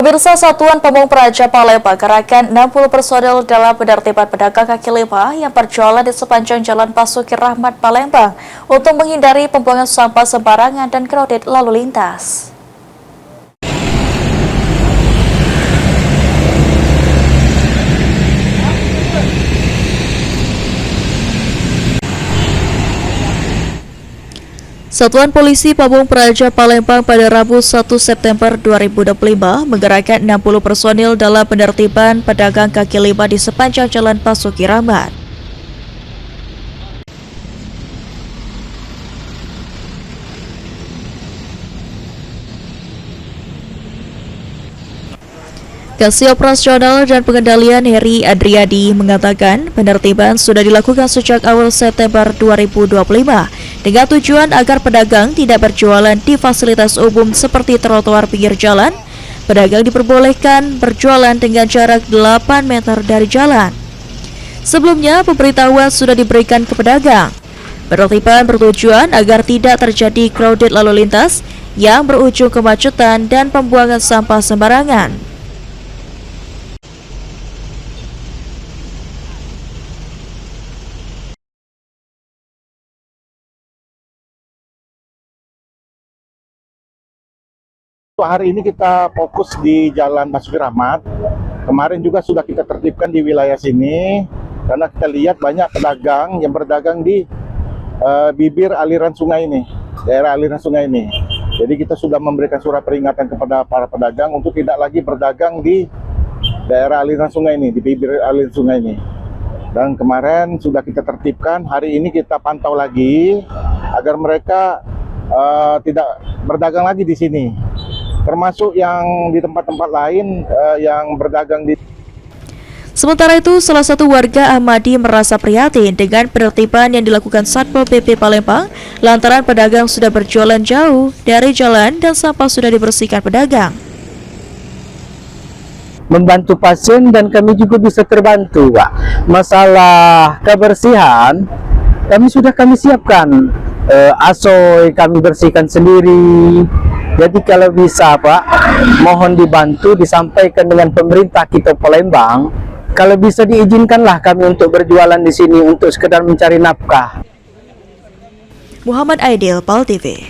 Pemirsa, Satuan Pamung Praja Palembang kerahkan 60 personel dalam penertiban pedagang kaki lima yang berjualan di sepanjang Jalan Basuki Rahmat Palembang untuk menghindari pembuangan sampah sembarangan dan crowded lalu lintas. Satuan Polisi Pamung Praja Palembang pada Rabu 1 September 2025 menggerakkan 60 personil dalam penertiban pedagang kaki lima di sepanjang Jalan Basuki Rahmat. Kasih Operasional dan Pengendalian Heri Adriadi mengatakan penertiban sudah dilakukan sejak awal September 2025 dengan tujuan agar pedagang tidak berjualan di fasilitas umum seperti trotoar pinggir jalan. Pedagang diperbolehkan berjualan dengan jarak 8 meter dari jalan. Sebelumnya, pemberitahuan sudah diberikan ke pedagang. Penertiban bertujuan agar tidak terjadi crowded lalu lintas yang berujung kemacetan dan pembuangan sampah sembarangan. Hari ini kita fokus di Jalan Basuki Rahmat. Kemarin juga sudah kita tertibkan di wilayah sini karena kita lihat banyak pedagang yang berdagang di bibir aliran sungai ini, daerah aliran sungai ini. Jadi kita sudah memberikan surat peringatan kepada para pedagang untuk tidak lagi berdagang di daerah aliran sungai ini, di bibir aliran sungai ini. Dan kemarin sudah kita tertibkan, hari ini kita pantau lagi agar mereka tidak berdagang lagi di sini. Termasuk yang di tempat-tempat lain yang berdagang di. Sementara itu, salah satu warga Ahmadi merasa prihatin dengan penertiban yang dilakukan Satpol PP Palembang lantaran pedagang sudah berjualan jauh dari jalan dan sampah sudah dibersihkan pedagang. Membantu pasien dan kami juga bisa terbantu, Pak. Masalah kebersihan kami siapkan, asoy kami bersihkan sendiri. Jadi kalau bisa, Pak, mohon dibantu disampaikan dengan pemerintah kita Palembang, kalau bisa diizinkanlah kami untuk berjualan di sini untuk sekedar mencari nafkah. Muhammad Aidil, PAL TV.